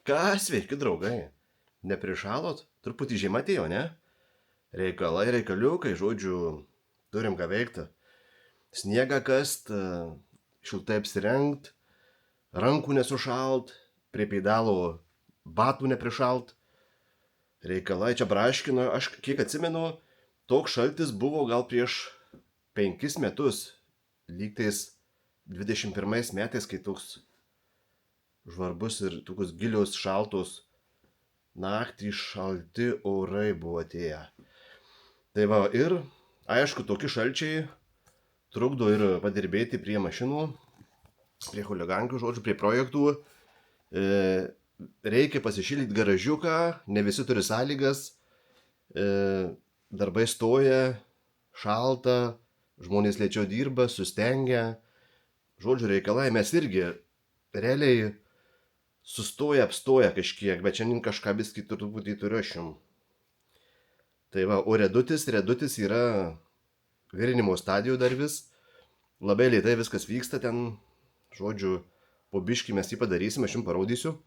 Ką, sveiki, draugai? Neprišalot? Truputį žiema atėjo, ne? Reikalai, reikaliukai, žodžiu, turim ką veikti. Sniegą kast, šiltai apsirengt, rankų nesušalt, prie peidalo batų neprišalt. Reikalai čia braškino, aš kiek atsimenu, toks šaltis buvo gal prieš 5 metus, lygtais 21 metais, kai toks žvarbus ir tokios gilios šaltos naktį šalti orai buvo atėję. Tai va, ir aišku, tokie šalčiai trukdo ir padirbėti prie mašinų, prie huligankių, žodžiu, prie projektų. Reikia pasišildyti garažiuką, ne visi turi sąlygas, darbai stoja, šalta, žmonės lėčiau dirba, sustengia. Žodžiu, reikalai mes irgi realiai sustoja, apstoja kažkiek, bet šiandien kažką biskį turbūt įturiuošim. Tai va, o redutis yra virinimo stadijų dar vis. Labai lėtai viskas vyksta ten, žodžiu, po biškį mes jį padarysim, aš jums parodysiu.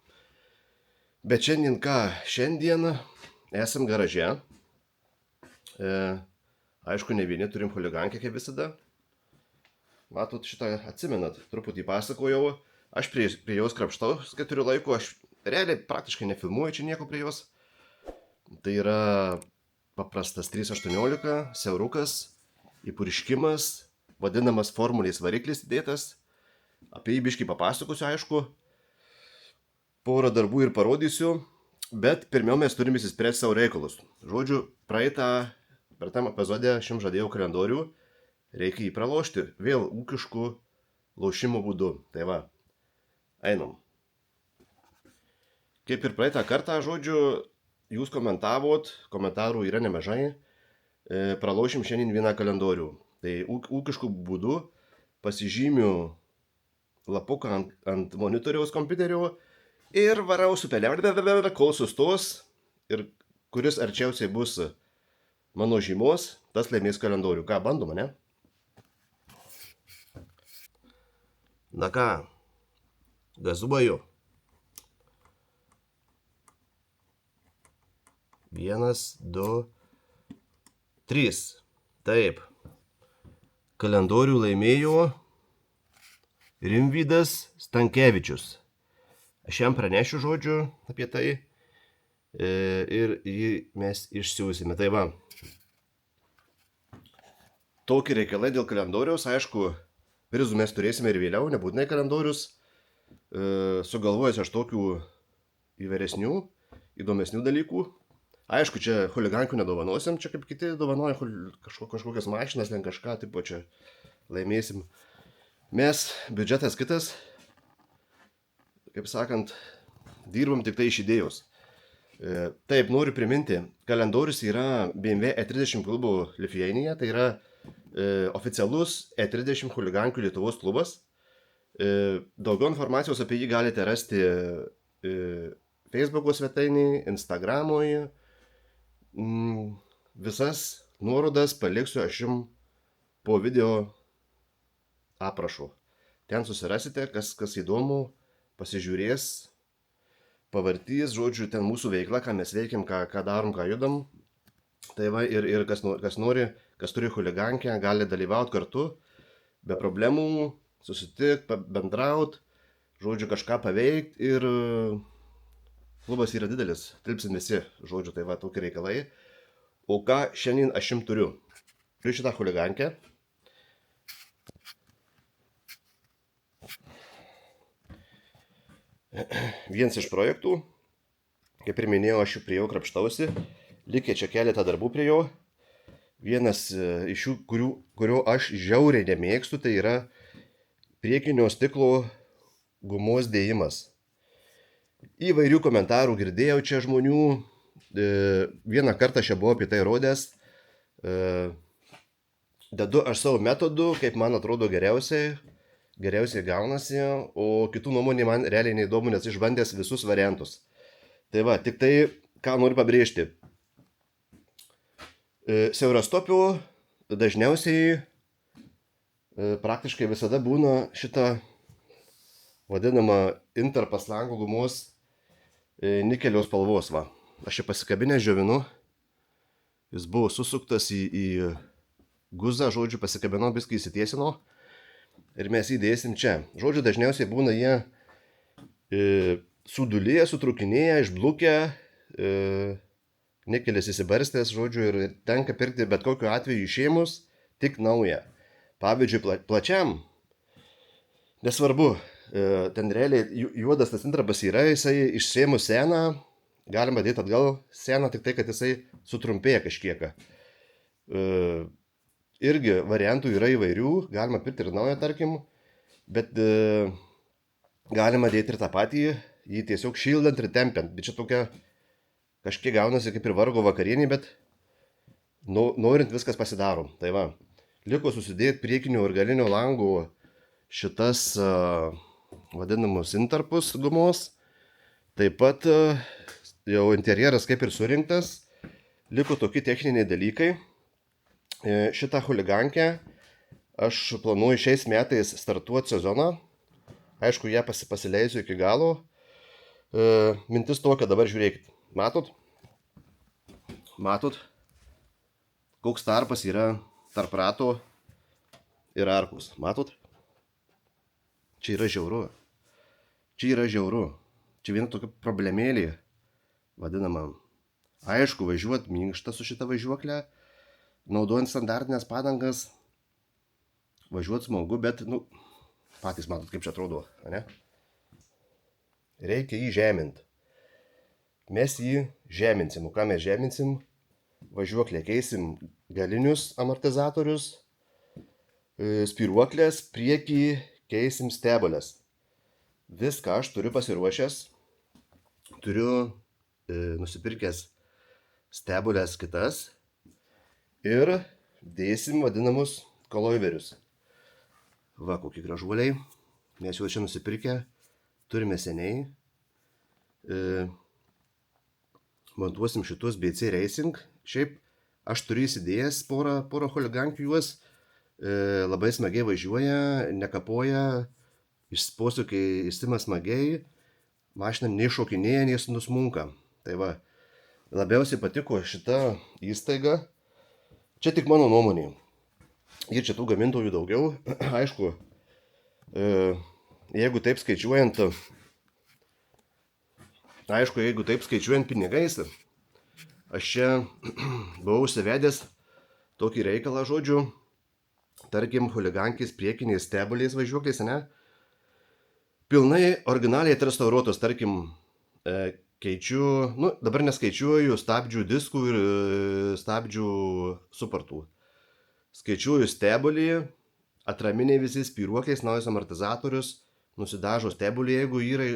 Bet šiandien ką? Šiandien esam garaže. Aišku, ne vieni turim huligankę kaip visada. Matot, šitą atsimenat, truputį pasakojau. Aš prie jos krapštau, kai turiu laiko, aš realiai praktiškai nefilmuoju čia nieko prie jos. Tai yra paprastas 318, siaurukas, įpurškimas, vadinamas formuliais variklis įdėtas. Apie jį biškį papasakosiu, aišku. Porą darbų ir parodysiu, bet pirmiau mes turime įsispręsti savo reikalus. Žodžiu, praeitam epizode aš jums žadėjau kalendorių, reikia jį pralošti, vėl ūkiškų laušimo būdu. Tai va, einam. Kaip ir praeitą kartą, žodžiu, jūs komentavot, komentarų yra nemažai, pralošim šiandien vieną kalendorių. Tai ūkiškų būdu pasižymiu lapuką ant monitoriaus kompiuterio ir varau su pelė, kol sustos ir kuris arčiausiai bus mano žymos, tas laimės kalendorių. Ką, bandom, ne? Na ką, gazuoju. 1, 2, 3. Taip. Kalendorių laimėjo Rimvydas Stankevičius. Aš jam pranešiu, žodžiu, apie tai ir jį mes išsiųsime. Tai va, tokie reikalai dėl kalendoriaus, aišku, prizų mes turėsime ir vėliau, nebūtinai kalendorius. Sugalvojęs aš tokių įvairesnių, įdomesnių dalykų. Aišku, čia huligankių nedovanosim, čia kaip kiti dovanoja kažkokias mašinas, ten kažką, taip po čia laimėsim. Mes, biudžetas kitas, kaip sakant, dirbam tik tai iš idėjos. Taip, noriu priminti, kalendorius yra BMW E30 klubų Lithuania, tai yra oficialus E30 huligankių Lietuvos klubas. Daugiau informacijos apie jį galite rasti Facebook'o svetainėje, Instagram'oje. Visas nuorodas paliksiu aš jums po video aprašu. Ten susirasite, kas įdomu, pasižiūrės, pavartys, žodžiu, ten mūsų veikla, ką mes veikiam, ką darom, ką judam. Tai va, ir kas nori, kas turi huligankę, gali dalyvauti kartu, be problemų, susitikti, bendrauti, žodžiu, kažką paveikti ir klubas yra didelis, tilpsim visi, žodžiu, tai va, tokie reikalai. O ką šiandien aš jums turiu? Turiu šitą huligankę. Vienas iš projektų, kaip ir minėjau, aš jų prie jo krapštausi, likė čia keletą darbų prie jo. Vienas iš jų, kurio aš žiauriai nemėgstu, tai yra priekinio stiklo gumos dėjimas. Įvairių komentarų girdėjau čia žmonių, vieną kartą aš buvau apie tai rodęs, dedu aš savo metodu, kaip man atrodo geriausiai gaunasi, o kitų nuomonė man realiai neįdomu, nes išbandęs visus variantus. Tai va, tik tai, ką noriu pabrėžti. Siaurastopių dažniausiai praktiškai visada būna šita vadinama interpaslangų gumos nikelio spalvos, va. Aš čia pasikabinę žiovinu. Jis buvo susuktas į guzą, žodžiu, pasikabinau, viską įsitiesino. Ir mes jį dėsim čia. Žodžiu, dažniausiai būna jie sudulėję, sutrukinėję, išblukę, nikelis įsibarstęs, žodžiu, ir tenka pirkti bet kokiu atveju išėmus tik naują. Pavyzdžiui, plačiam, nesvarbu, ten realiai juodas tas intarpas yra, jisai išsėmus seną, galima dėti atgal seną, tik tai, kad jisai sutrumpėja kažkiek. Irgi variantų yra įvairių, galima pirkti ir naują, tarkim, bet galima dėti ir tą patį, jį tiesiog šildant ir tempiant. Bet čia tokia kažkiek gaunasi kaip ir vargo vakarienė, bet norint viskas pasidarom. Tai va, liko susidėti priekinio ir galinio lango šitas vadinamus intarpus gumos. Taip pat jau interjeras kaip ir surinktas. Liko tokie techniniai dalykai. Šitą chuligankę aš planuoju šiais metais startuoti sezoną. Aišku, ją pasileisiu iki galo. Mintis tokia, dabar žiūrėkit. Matot? Koks tarpas yra tarp rato ir arkos. Matot? Čia yra žiauru. Čia viena tokia problemėlė vadinama. Aišku, važiuot minkštą su šitą važiuoklę, naudojant standartinės padangas, važiuot smagu, bet, patys matot, kaip čia atrodo, ne? Reikia jį žeminti. Mes jį žeminsim. O ką mes žeminsim? Važiuoklę keisim galinius amortizatorius, spyruoklės, priekį keisim stebulės. Viską aš turiu pasiruošęs. Turiu nusipirkęs stebulės kitas ir dėsim vadinamus koloiverius. Va, kokie gražuoliai. Mes juos čia nusipirkę. Turime seniai. Montuosim šitus BC Racing. Šiaip aš turiu įsidėjęs porą chuligankių juos. Labai smagiai važiuoja, nekapoja. Posūkiai įsima smagiai. Mašina nei šokinėja, nei nusmunka. Tai va, labiausiai patiko šita įstaiga. Čia tik mano nuomonė. Ir čia tų gamintojų daugiau. Aišku, jeigu taip skaičiuojant pinigais, aš čia buvau užsivedęs tokį reikalą, žodžiu, tarkim, chuligankės priekiniais stebuliais važiuokliais, ne? Pilnai originaliai atrestauruotos, tarkim, keičiu, dabar neskaičiuoju stabdžių diskų ir stabdžių supartų. Skaičiuoju stebulį, atraminiai visi spyruokliais, naujas amortizatorius, nusidažo stebulį, jeigu yra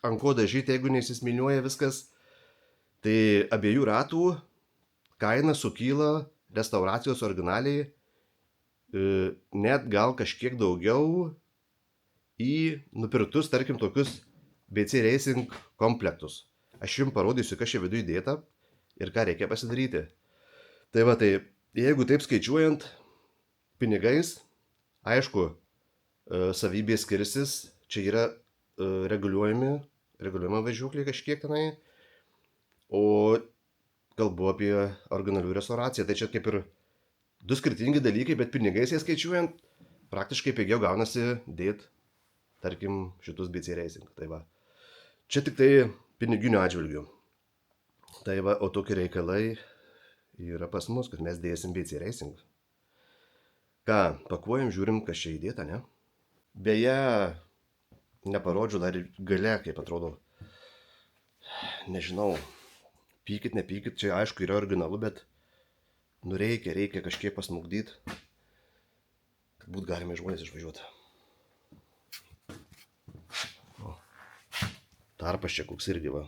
ant ko dažyti, jeigu neįsisminiuoja viskas. Tai abiejų ratų kaina sukyla restauracijos originaliai net gal kažkiek daugiau į nupirktus, tarkim, tokius BC Racing komplektus. Aš jums parodysiu, kas čia viduje įdėta ir ką reikia pasidaryti. Tai va, tai jeigu taip skaičiuojant pinigais, aišku, savybės skirsis, čia yra reguliuojama važiuoklė kažkiek tenai, o kalbu apie originalių restauraciją. Tai čia kaip ir du skirtingi dalykai, bet pinigais jie skaičiuojant, praktiškai pigiau gaunasi dėti, tarkim, šitus BC Racing. Tai va, čia tik tai piniginių atžvilgių. Tai va, o tokie reikalai yra pas mus, kad mes dėsim BC Racing. Ką, pakuojam, žiūrim, kas čia įdėta, ne? Beje, neparodžiu dar gale, kaip atrodo. Nežinau, pykit, nepykit, čia aišku yra originalu, bet reikia kažkiek pasmukdyti, kad būt galime žmonės išvažiuoti. Tarpas čia koks irgi va.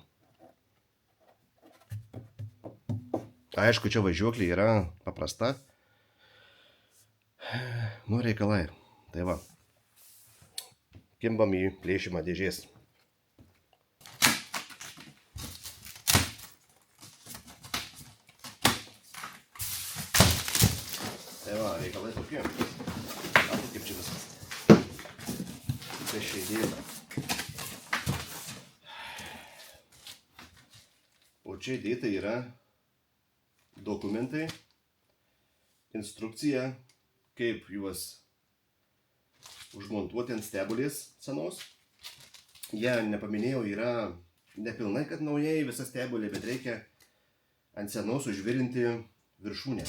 Aišku, čia važiuoklė yra paprasta. Reikalai. Tai va. Kimbam į plėšimą dėžės. Tai va, reikalai tokie. Matot, kaip čia viskas. Tai čia įdėta. čia įdėta yra dokumentai, instrukcija, kaip juos užmontuoti ant stebulės senos. Jie, nepaminėjau, yra nepilnai, kad naujai visa stebulė, bet reikia ant senos užvirinti viršūnę.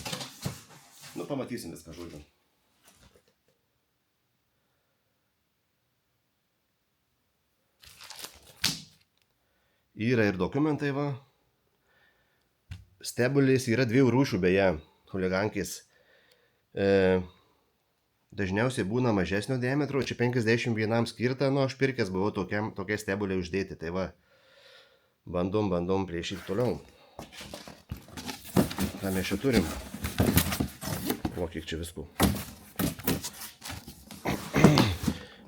Nu, pamatysim viską, žodžiu. Yra ir dokumentai, va. Stebulės yra dviejų rūšių, beje, chuligankės. Dažniausiai būna mažesnio diametro, čia 51 skirta, nu aš pirkęs buvau tokia stebulė uždėti, tai va, bandom plėšyti toliau. Ką mes čia turim? O, kiek čia viskų.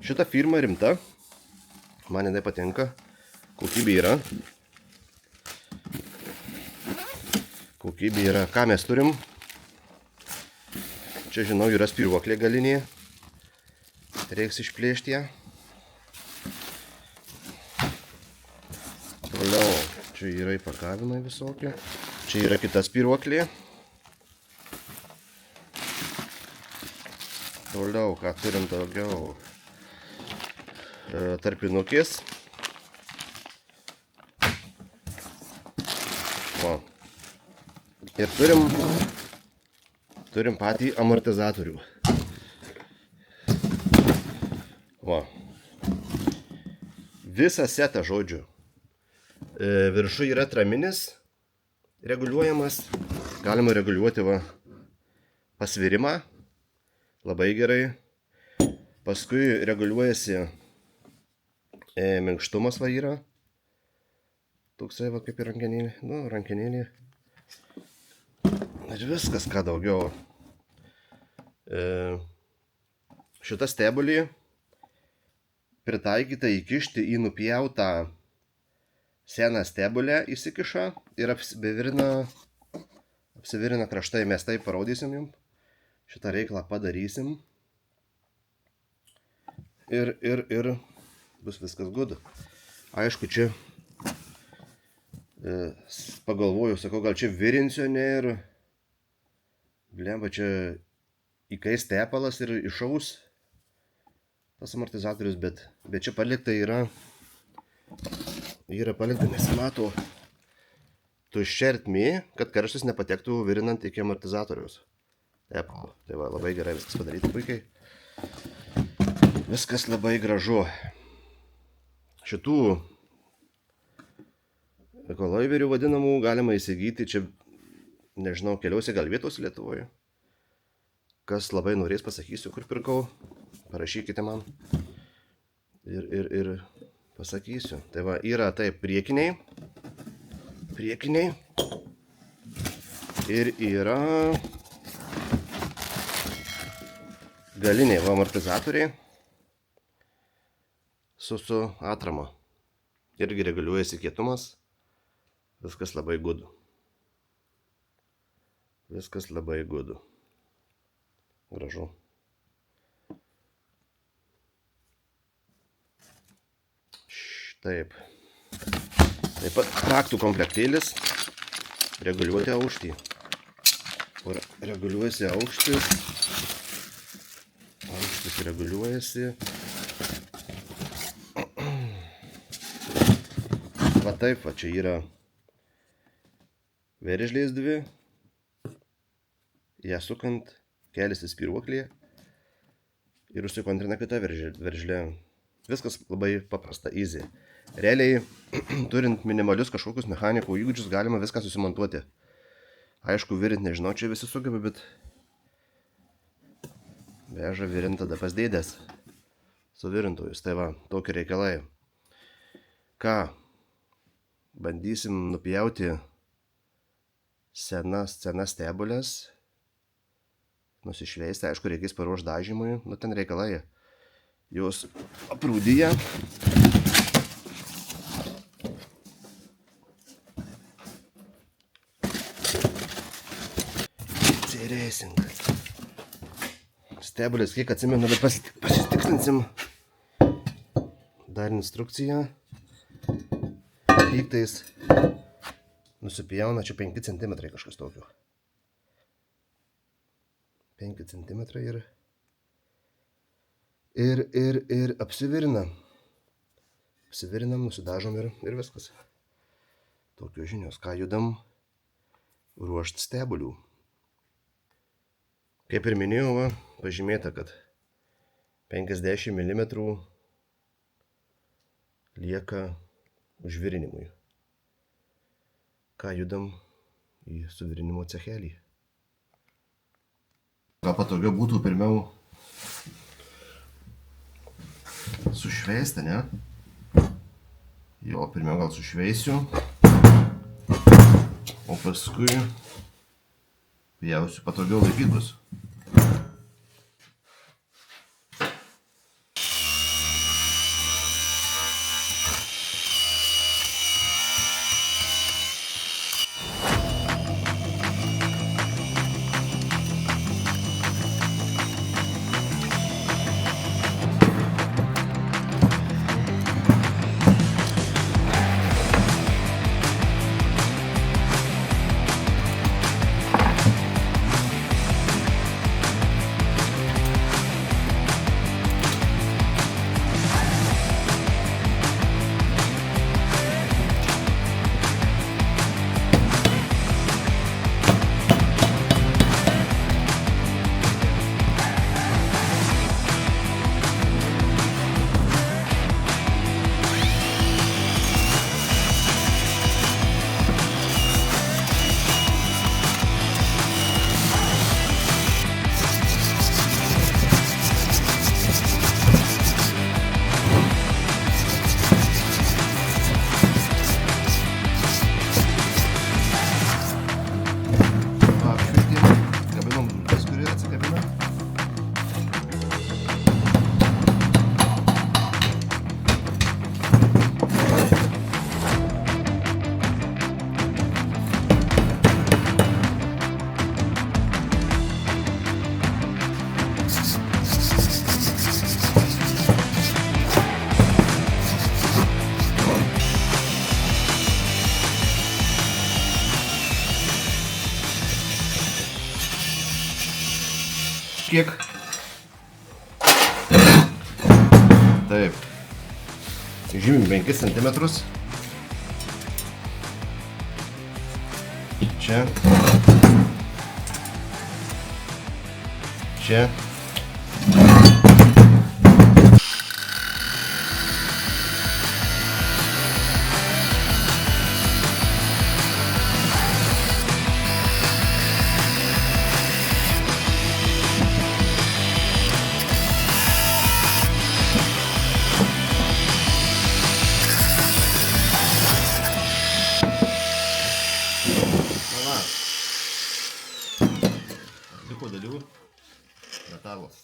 Šita firma rimta, man jinai patinka, kokybė yra. Ką mes turim? Čia, žinau, yra spyruoklė galinė. Reiks išplėšti ją. Toliau, čia yra įpakavimai visokie. Čia yra kita spyruoklė. Toliau, ką turim daugiau? Tarpinukės. O. Ir turim patį amortizatorių. Va. Visą setą, žodžiu. Viršų yra traminis, reguliuojamas. Galima reguliuoti, va, pasvirimą. Labai gerai. Paskui reguliuojasi minkštumas, va, yra. Toksai, va, kaip ir rankenėlė. Nu, rankenėlė. Ir viskas, ką daugiau. Šita stebulė pritaikyta įkišti į nupjautą seną stebulę, įsikiša ir apsivirina kraštai. Mes tai parodysim jums. Šitą reikalą padarysim. Ir bus viskas good. Aišku, čia pagalvoju, sakau, gal čia virinsiu, ne, ir blemba, čia įkais tepalas ir išaus tas amortizatorius, bet čia palikta yra palikta, nesimato tuščia ertmė, kad karštis nepatektų virinant iki amortizatoriaus. Tepalo. Tai va, labai gerai viskas padaryti puikiai. Viskas labai gražu. Šitų ekoloiverių vadinamų galima įsigyti čia, nežinau, keliose gal vietos Lietuvoje. Kas labai norės, pasakysiu, kur pirkau. Parašykite man. Ir pasakysiu. Tai va, yra taip priekiniai. Ir yra galiniai, va, amortizatoriai su atrama. Irgi reguliuojasi kietumas. Viskas labai good. Viskas labai good. Gražu. Taip. Taip pat raktų komplektėlis. Reguliuoti aukštį. Reguliuojasi aukštis. Aukštis reguliuojasi. Va taip, va čia yra veržlės dvi. Ją sukant keliasi spyruoklė ir užsikontrina kita veržlė. Viskas labai paprasta, easy. Realiai, turint minimalius kažkokius mechanikų įgūdžius, galima viską susimontuoti. Aišku, virint nežinau, čia visi sugeba, bet veža virint tada pas dėdės su virintojus. Tai va, tokie reikalai. Ką? Bandysim nupjauti senas stebulės. Nusišveisti, aišku, reikės paruošti dažymui. Nu, ten reikalai. Jos aprūdyja. Racing. Stebulės, kiek atsimenu, bet pasitikslinsim. Dar instrukcija. Lygtais nusipjauna, čia 5 cm kažkas tokio. 5 cm ir apsivirinam. Apsivirinam, nusidažom ir viskas. Tokios žinios, ką judam ruošti stebulių. Kaip ir minėjau, pažymėta, kad 50 mm lieka užvirinimui. Ką judam į suvirinimo cechelį. Gal patogiau būtų pirmiau sušveisti, ne? Jo, pirmiau gal sušveisiu, o paskui pjausiu, patogiau laikyt bus. Kiek? Taip. Žymim 5 cm. Čia. Čia. Liko dalių metalas.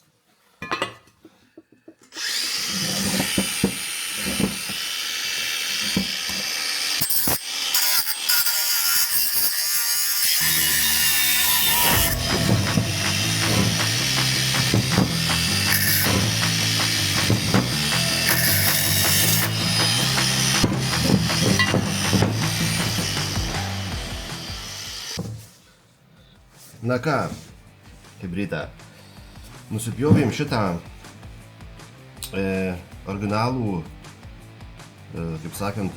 Na ką, hibrydą. Nusipjovėm šitą originalų, kaip sakant,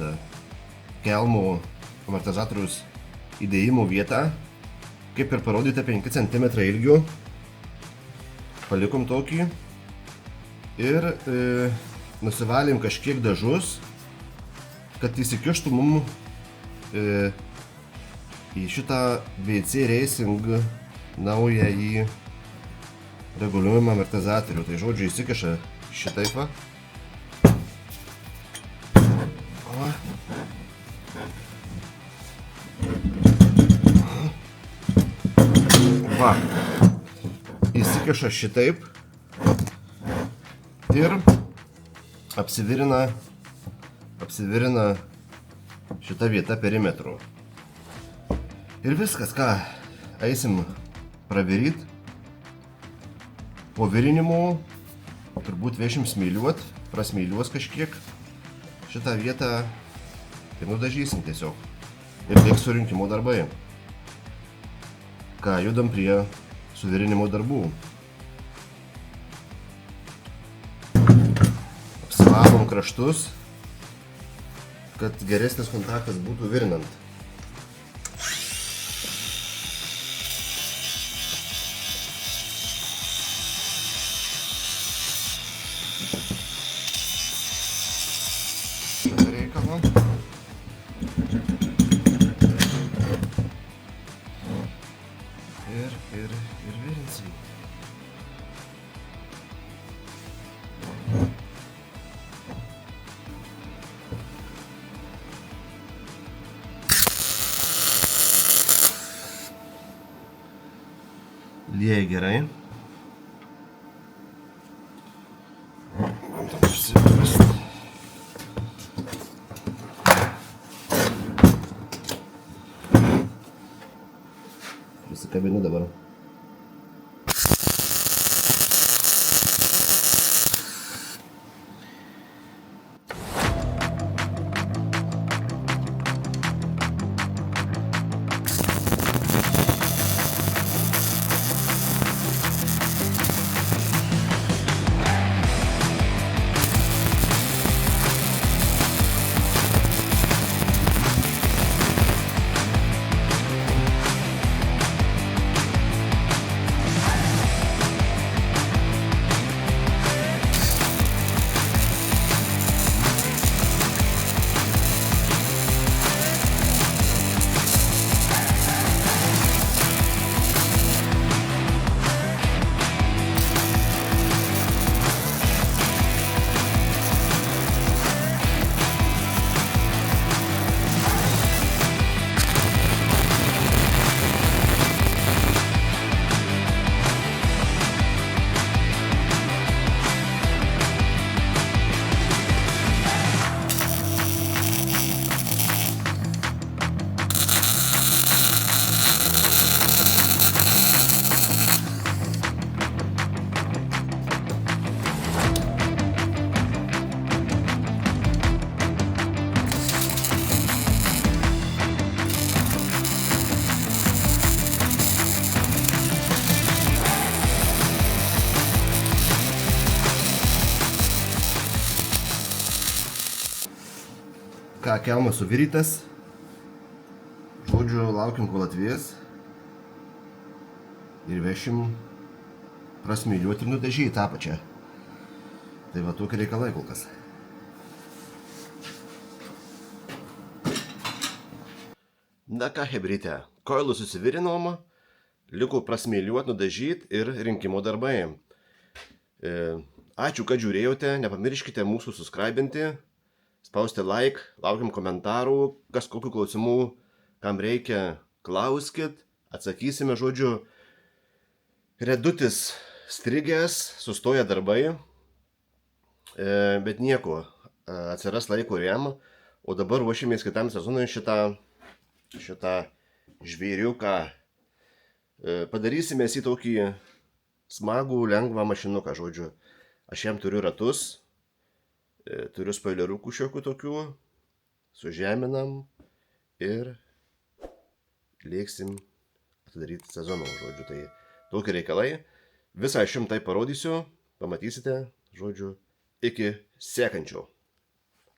kelmo amortizatoriaus įdėjimo vietą. Kaip ir parodyta 5 cm ilgių. Palikom tokį. Ir nusivalėm kažkiek dažus, kad įsikištų mum į šitą VC Racing naująjį reguliuojamą amortizatorių. Tai žodžiu įsikiša šitaip va. Va. Įsikiša šitaip ir apsivirina šitą vietą perimetru. Ir viskas, ką eisim praviryt. Po virinimo turbūt vešim smėliuot, prasmėliuos kažkiek šitą vietą ir nudažysim tiesiog. ir liks surinkimo darbai. Ką, judam prie suvirinimo darbų. Apsivalom kraštus, kad geresnis kontaktas būtų virinant. Reikalo. Ir virinsim. Lieja gerai. Prisikabinu dabar. Ką, kelmas suvirytas. Žodžiu, laukim, kol atvės. Ir vešim prasmėliuoti ir nudažyti apačią. Tai va tokie reikalai kol kas. Na ką, hebryte, koilų susivirinom, liko prasmėliuoti, nudažyti ir rinkimo darbai. Ačiū, kad žiūrėjote, nepamirškite mūsų subscribinti. Spausti like, laukiam komentarų, kas kokių klausimų, kam reikia, klauskit, atsakysime, žodžiu. Redutis strigęs, sustoja darbai, bet nieko, atsiras laiko ir jam, o dabar ruošimės kitam sezonui šitą žvėriuką. Padarysime į tokį smagų, lengvą mašinuką, žodžiu. Aš jam turiu ratus. Turiu spoileriukų šiokių tokių, sužeminam ir lėksim atidaryti sezoną, žodžiu, tai tokie reikalai. Visą aš jums tai parodysiu, pamatysite, žodžiu, iki sekančio.